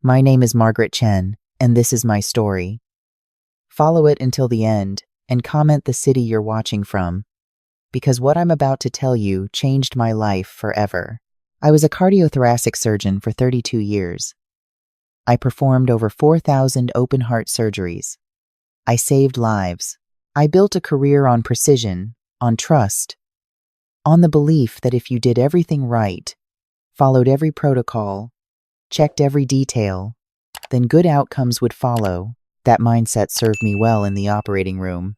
My name is Margaret Chen, and this is my story. Follow it until the end and comment the city you're watching from, because what I'm about to tell you changed my life forever. I was a cardiothoracic surgeon for 32 years. I performed over 4,000 open-heart surgeries. I saved lives. I built a career on precision, on trust, on the belief that if you did everything right, followed every protocol, checked every detail, then good outcomes would follow. That mindset served me well in the operating room.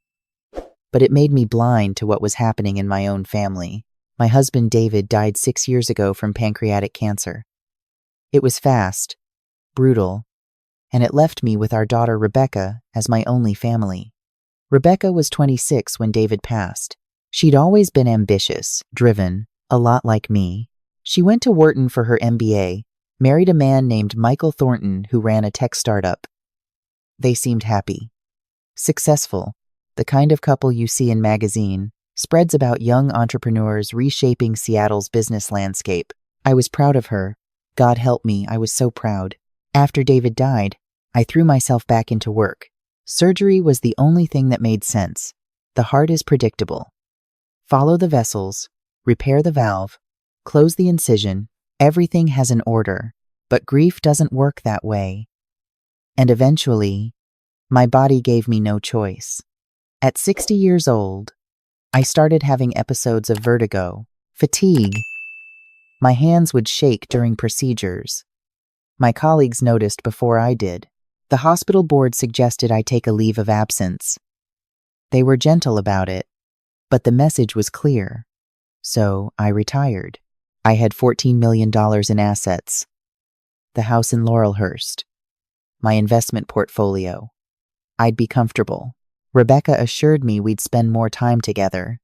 But it made me blind to what was happening in my own family. My husband David died 6 years ago from pancreatic cancer. It was fast, brutal, and it left me with our daughter Rebecca as my only family. Rebecca was 26 when David passed. She'd always been ambitious, driven, a lot like me. She went to Wharton for her MBA, married a man named Michael Thornton who ran a tech startup. They seemed happy, successful, the kind of couple you see in magazine, spreads about young entrepreneurs reshaping Seattle's business landscape. I was proud of her. God help me, I was so proud. After David died, I threw myself back into work. Surgery was the only thing that made sense. The heart is predictable. Follow the vessels, repair the valve, close the incision. Everything has an order, but grief doesn't work that way. And eventually, my body gave me no choice. At 60 years old, I started having episodes of vertigo, fatigue. My hands would shake during procedures. My colleagues noticed before I did. The hospital board suggested I take a leave of absence. They were gentle about it, but the message was clear. So I retired. I had $14 million in assets, the house in Laurelhurst, my investment portfolio. I'd be comfortable. Rebecca assured me we'd spend more time together.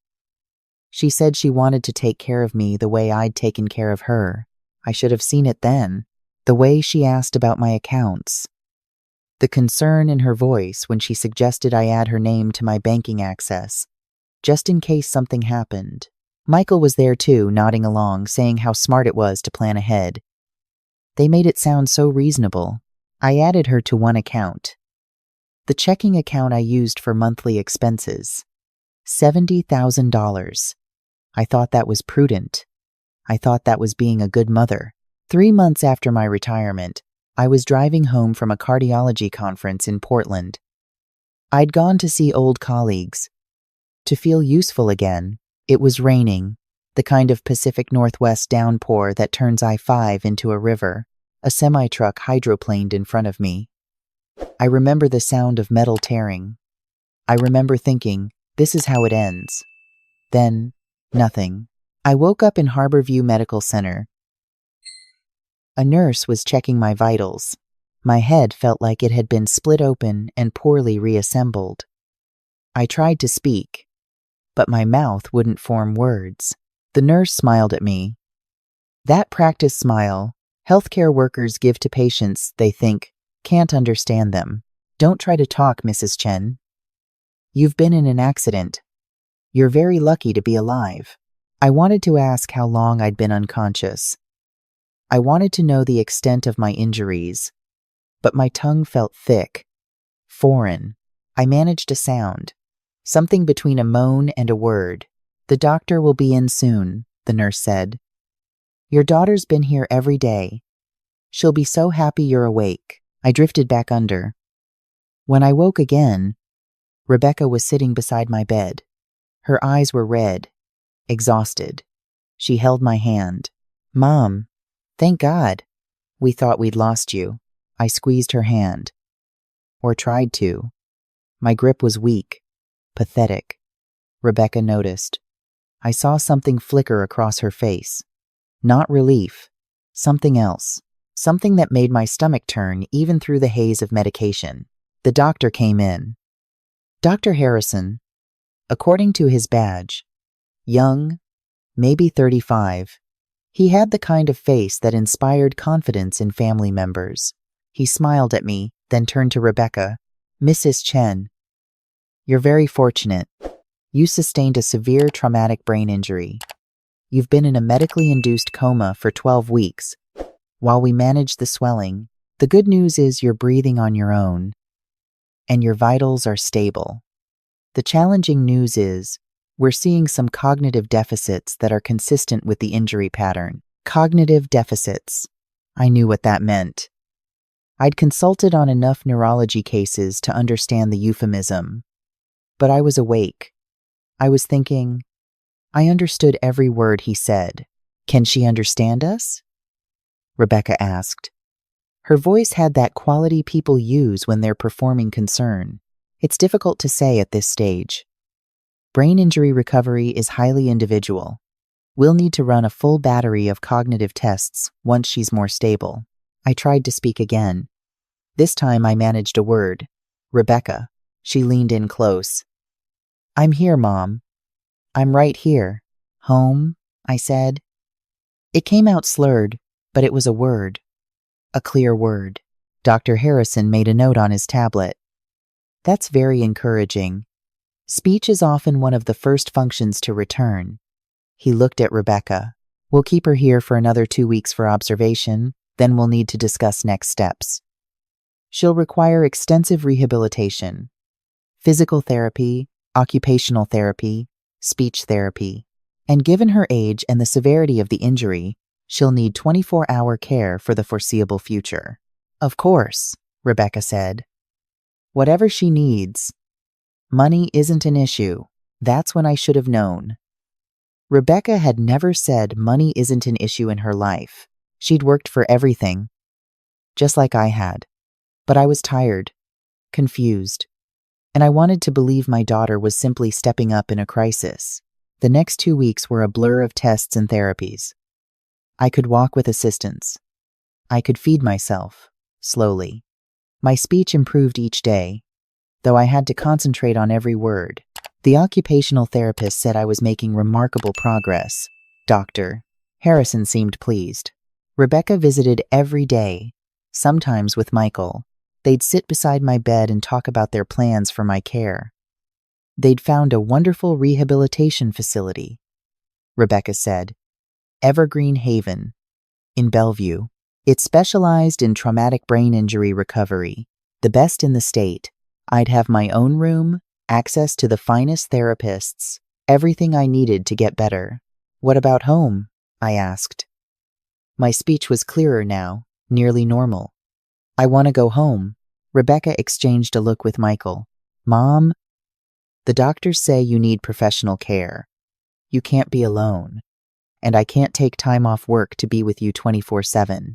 She said she wanted to take care of me the way I'd taken care of her. I should have seen it then. The way she asked about my accounts. The concern in her voice when she suggested I add her name to my banking access, just in case something happened. Michael was there too, nodding along, saying how smart it was to plan ahead. They made it sound so reasonable. I added her to one account. The checking account I used for monthly expenses. $70,000. I thought that was prudent. I thought that was being a good mother. 3 months after my retirement, I was driving home from a cardiology conference in Portland. I'd gone to see old colleagues. To feel useful again. It was raining, the kind of Pacific Northwest downpour that turns I-5 into a river. A semi-truck hydroplaned in front of me. I remember the sound of metal tearing. I remember thinking, this is how it ends. Then, nothing. I woke up in Harborview Medical Center. A nurse was checking my vitals. My head felt like it had been split open and poorly reassembled. I tried to speak, but my mouth wouldn't form words. The nurse smiled at me. That practice smile healthcare workers give to patients they think can't understand them. Don't try to talk, Mrs. Chen. You've been in an accident. You're very lucky to be alive. I wanted to ask how long I'd been unconscious. I wanted to know the extent of my injuries, but my tongue felt thick, foreign. I managed a sound, something between a moan and a word. The doctor will be in soon, the nurse said. Your daughter's been here every day. She'll be so happy you're awake. I drifted back under. When I woke again, Rebecca was sitting beside my bed. Her eyes were red, exhausted. She held my hand. Mom, thank God. We thought we'd lost you. I squeezed her hand. Or tried to. My grip was weak, pathetic. Rebecca noticed. I saw something flicker across her face. Not relief. Something else. Something that made my stomach turn even through the haze of medication. The doctor came in. Dr. Harrison, according to his badge, young, maybe 35. He had the kind of face that inspired confidence in family members. He smiled at me, then turned to Rebecca. Mrs. Chen, you're very fortunate. You sustained a severe traumatic brain injury. You've been in a medically induced coma for 12 weeks. While we managed the swelling, The good news is you're breathing on your own, and your vitals are stable. The challenging news is we're seeing some cognitive deficits that are consistent with the injury pattern. Cognitive deficits. I knew what that meant. I'd consulted on enough neurology cases to understand the euphemism. But I was awake. I was thinking, I understood every word he said. Can she understand us? Rebecca asked. Her voice had that quality people use when they're performing concern. It's difficult to say at this stage. Brain injury recovery is highly individual. We'll need to run a full battery of cognitive tests once she's more stable. I tried to speak again. This time I managed a word. Rebecca. She leaned in close. I'm here, Mom. I'm right here. Home, I said. It came out slurred, but it was a word. A clear word. Dr. Harrison made a note on his tablet. That's very encouraging. Speech is often one of the first functions to return. He looked at Rebecca. We'll keep her here for another 2 weeks for observation, then we'll need to discuss next steps. She'll require extensive rehabilitation. Physical therapy, occupational therapy, speech therapy. And given her age and the severity of the injury, she'll need 24-hour care for the foreseeable future. Of course, Rebecca said. Whatever she needs. Money isn't an issue. That's when I should have known. Rebecca had never said money isn't an issue in her life. She'd worked for everything, just like I had. But I was tired, confused, and I wanted to believe my daughter was simply stepping up in a crisis. The next 2 weeks were a blur of tests and therapies. I could walk with assistance. I could feed myself, slowly. My speech improved each day, though I had to concentrate on every word. The occupational therapist said I was making remarkable progress. Dr. Harrison seemed pleased. Rebecca visited every day, sometimes with Michael. They'd sit beside my bed and talk about their plans for my care. They'd found a wonderful rehabilitation facility, Rebecca said. Evergreen Haven, in Bellevue. It specialized in traumatic brain injury recovery, the best in the state. I'd have my own room, access to the finest therapists, everything I needed to get better. What about home? I asked. My speech was clearer now, nearly normal. I want to go home. Rebecca exchanged a look with Michael. Mom? The doctors say you need professional care. You can't be alone. And I can't take time off work to be with you 24/7.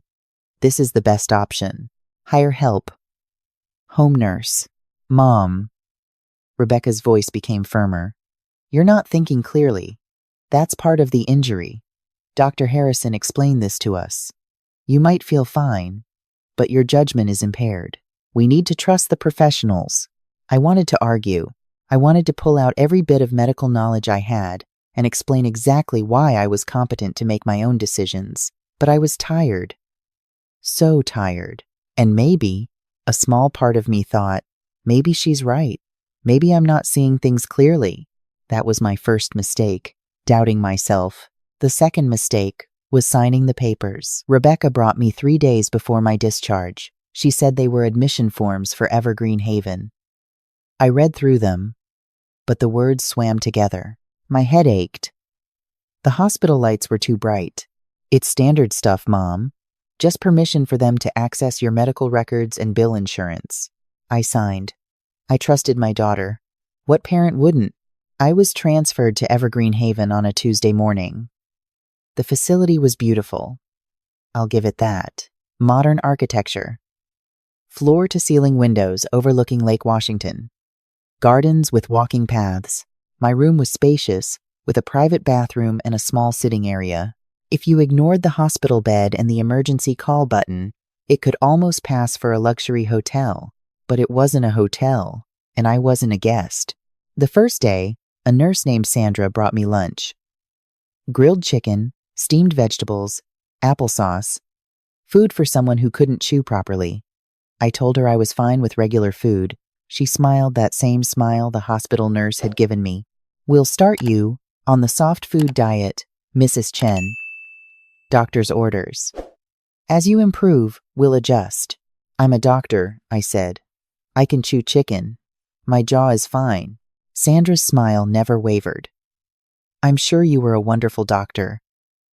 This is the best option. Hire help. Home nurse. Mom. Rebecca's voice became firmer. You're not thinking clearly. That's part of the injury. Dr. Harrison explained this to us. You might feel fine, but your judgment is impaired. We need to trust the professionals. I wanted to argue. I wanted to pull out every bit of medical knowledge I had and explain exactly why I was competent to make my own decisions. But I was tired. So tired. And maybe, a small part of me thought, maybe she's right. Maybe I'm not seeing things clearly. That was my first mistake, doubting myself. The second mistake was signing the papers. Rebecca brought me 3 days before my discharge. She said they were admission forms for Evergreen Haven. I read through them, but the words swam together. My head ached. The hospital lights were too bright. It's standard stuff, Mom. Just permission for them to access your medical records and bill insurance. I signed. I trusted my daughter. What parent wouldn't? I was transferred to Evergreen Haven on a Tuesday morning. The facility was beautiful. I'll give it that. Modern architecture. Floor-to-ceiling windows overlooking Lake Washington. Gardens with walking paths. My room was spacious, with a private bathroom and a small sitting area. If you ignored the hospital bed and the emergency call button, it could almost pass for a luxury hotel. But it wasn't a hotel, and I wasn't a guest. The first day, a nurse named Sandra brought me lunch. Grilled chicken, steamed vegetables, applesauce, food for someone who couldn't chew properly. I told her I was fine with regular food. She smiled that same smile the hospital nurse had given me. We'll start you on the soft food diet, Mrs. Chen. Doctor's orders. As you improve, we'll adjust. I'm a doctor, I said. I can chew chicken. My jaw is fine. Sandra's smile never wavered. I'm sure you were a wonderful doctor,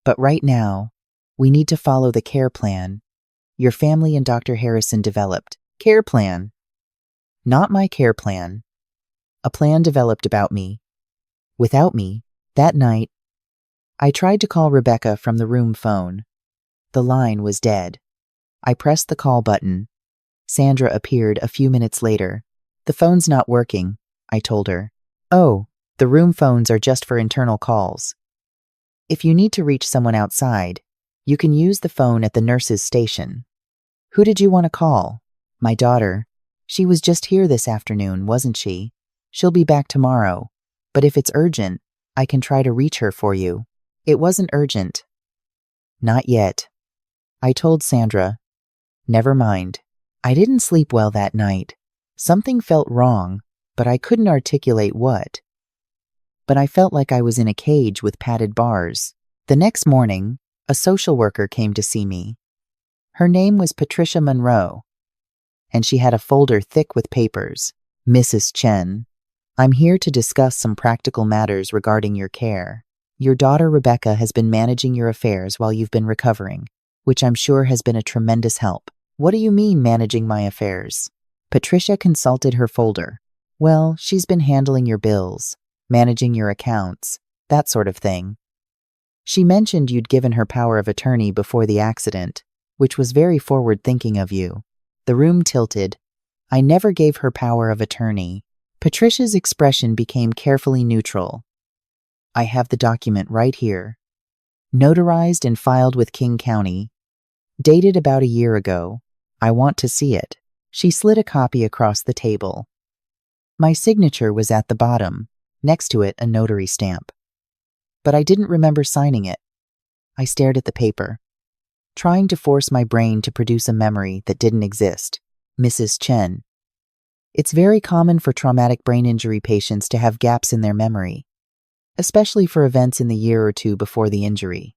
but right now, we need to follow the care plan your family and Dr. Harrison developed. Care plan. Not my care plan. A plan developed about me. Without me, that night, I tried to call Rebecca from the room phone. The line was dead. I pressed the call button. Sandra appeared a few minutes later. The phone's not working, I told her. Oh, the room phones are just for internal calls. If you need to reach someone outside, you can use the phone at the nurse's station. Who did you want to call? My daughter. She was just here this afternoon, wasn't she? She'll be back tomorrow. But if it's urgent, I can try to reach her for you. It wasn't urgent. Not yet. I told Sandra. Never mind. I didn't sleep well that night. Something felt wrong, but I couldn't articulate what. But I felt like I was in a cage with padded bars. The next morning, a social worker came to see me. Her name was Patricia Monroe, and she had a folder thick with papers. Mrs. Chen, I'm here to discuss some practical matters regarding your care. Your daughter Rebecca has been managing your affairs while you've been recovering, which I'm sure has been a tremendous help. What do you mean, managing my affairs? Patricia consulted her folder. Well, she's been handling your bills, managing your accounts, that sort of thing. She mentioned you'd given her power of attorney before the accident, which was very forward-thinking of you. The room tilted. I never gave her power of attorney. Patricia's expression became carefully neutral. I have the document right here. Notarized and filed with King County. Dated about a year ago. I want to see it. She slid a copy across the table. My signature was at the bottom, next to it a notary stamp. But I didn't remember signing it. I stared at the paper, trying to force my brain to produce a memory that didn't exist. Mrs. Chen. It's very common for traumatic brain injury patients to have gaps in their memory, especially for events in the year or two before the injury.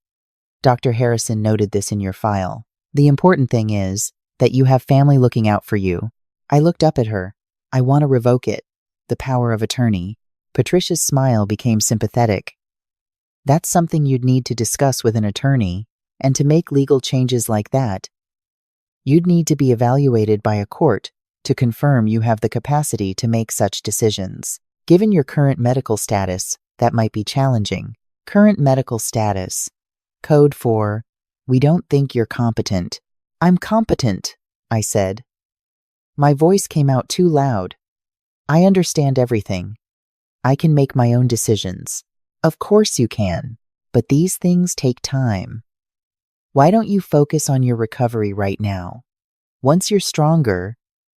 Dr. Harrison noted this in your file. The important thing is that you have family looking out for you. I looked up at her. I want to revoke it. The power of attorney. Patricia's smile became sympathetic. That's something you'd need to discuss with an attorney, and to make legal changes like that, you'd need to be evaluated by a court to confirm you have the capacity to make such decisions. Given your current medical status, that might be challenging. Current medical status. Code for, we don't think you're competent. I'm competent, I said. My voice came out too loud. I understand everything. I can make my own decisions. Of course you can, but these things take time. Why don't you focus on your recovery right now? Once you're stronger,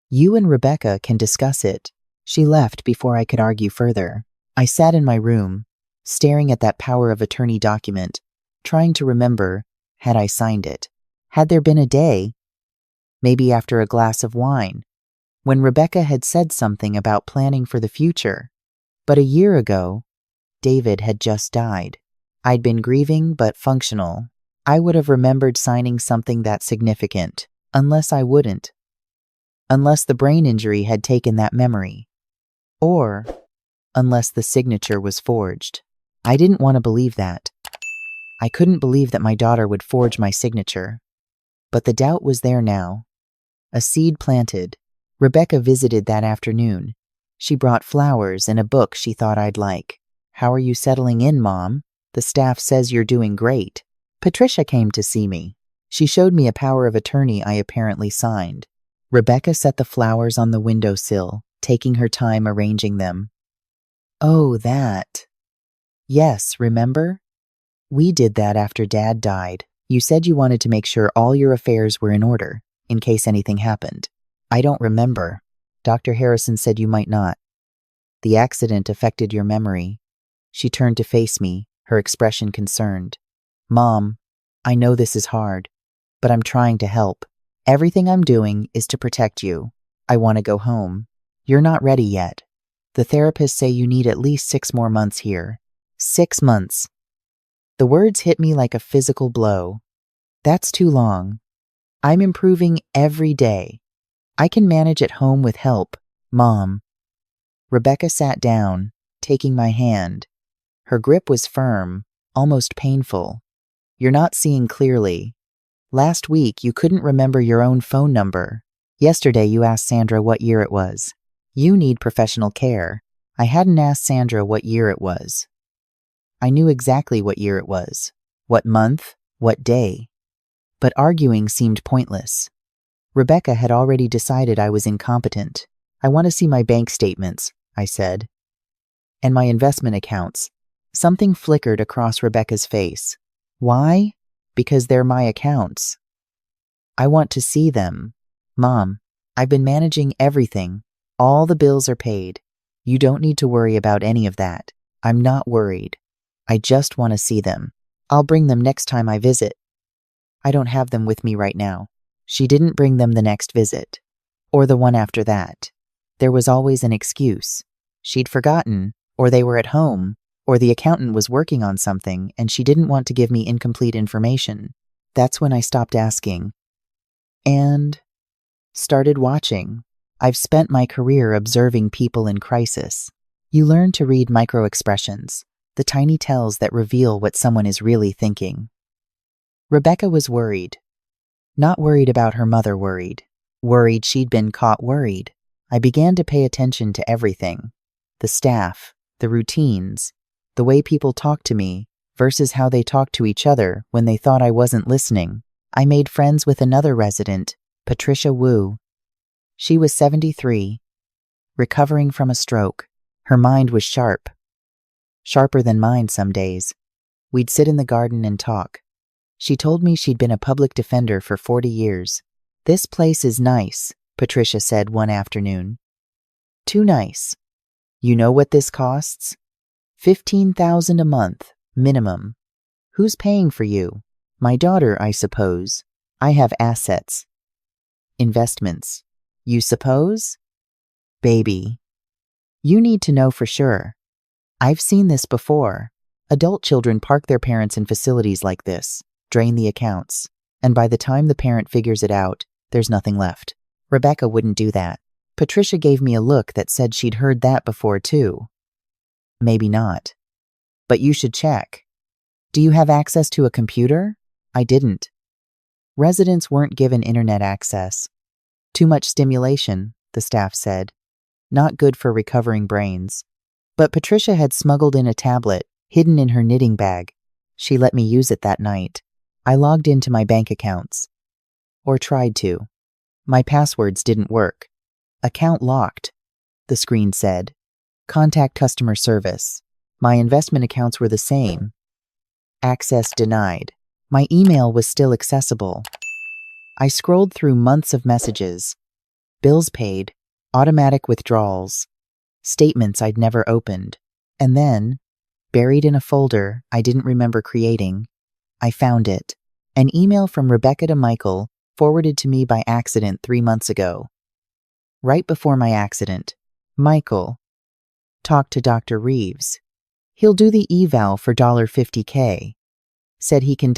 you and Rebecca can discuss it. She left before I could argue further. I sat in my room, staring at that power of attorney document, trying to remember, had I signed it? Had there been a day, maybe after a glass of wine, when Rebecca had said something about planning for the future? But a year ago, David had just died. I'd been grieving but functional. I would have remembered signing something that significant, unless I wouldn't. Unless the brain injury had taken that memory. Or unless the signature was forged. I didn't want to believe that. I couldn't believe that my daughter would forge my signature. But the doubt was there now. A seed planted. Rebecca visited that afternoon. She brought flowers and a book she thought I'd like. How are you settling in, Mom? The staff says you're doing great. Patricia came to see me. She showed me a power of attorney I apparently signed. Rebecca set the flowers on the windowsill, taking her time arranging them. Oh, that. Yes, remember? We did that after Dad died. You said you wanted to make sure all your affairs were in order, in case anything happened. I don't remember. Dr. Harrison said you might not. The accident affected your memory. She turned to face me, her expression concerned. Mom, I know this is hard, but I'm trying to help. Everything I'm doing is to protect you. I want to go home. You're not ready yet. The therapists say you need at least 6 more months here. 6 months. The words hit me like a physical blow. That's too long. I'm improving every day. I can manage at home with help, Mom. Rebecca sat down, taking my hand. Her grip was firm, almost painful. You're not seeing clearly. Last week, you couldn't remember your own phone number. Yesterday, you asked Sandra what year it was. You need professional care. I hadn't asked Sandra what year it was. I knew exactly what year it was, what month, what day. But arguing seemed pointless. Rebecca had already decided I was incompetent. I want to see my bank statements, I said. And my investment accounts. Something flickered across Rebecca's face. Why? Because they're my accounts. I want to see them. Mom, I've been managing everything. All the bills are paid. You don't need to worry about any of that. I'm not worried. I just want to see them. I'll bring them next time I visit. I don't have them with me right now. She didn't bring them the next visit. Or the one after that. There was always an excuse. She'd forgotten, or they were at home, or the accountant was working on something and she didn't want to give me incomplete information. That's when I stopped asking. And started watching. I've spent my career observing people in crisis. You learn to read micro-expressions, the tiny tells that reveal what someone is really thinking. Rebecca was worried. Not worried about her mother worried. Worried she'd been caught worried. I began to pay attention to everything. The staff, the routines, the way people talked to me versus how they talked to each other when they thought I wasn't listening. I made friends with another resident, Patricia Wu. She was 73, recovering from a stroke. Her mind was sharp. Sharper than mine some days. We'd sit in the garden and talk. She told me she'd been a public defender for 40 years. This place is nice, Patricia said one afternoon. Too nice. You know what this costs? $15,000 a month, minimum. Who's paying for you? My daughter, I suppose. I have assets. Investments. You suppose? Baby. You need to know for sure. I've seen this before. Adult children park their parents in facilities like this, drain the accounts, and by the time the parent figures it out, there's nothing left. Rebecca wouldn't do that. Patricia gave me a look that said she'd heard that before too. Maybe not. But you should check. Do you have access to a computer? I didn't. Residents weren't given internet access. Too much stimulation, the staff said. Not good for recovering brains. But Patricia had smuggled in a tablet, hidden in her knitting bag. She let me use it that night. I logged into my bank accounts. Or tried to. My passwords didn't work. Account locked, the screen said. Contact customer service. My investment accounts were the same. Access denied. My email was still accessible. I scrolled through months of messages. Bills paid, automatic withdrawals, statements I'd never opened. And then, buried in a folder I didn't remember creating, I found it. An email from Rebecca to Michael, forwarded to me by accident 3 months ago. Right before my accident, Michael, talked to Dr. Reeves. He'll do the eval for $50K. Said he can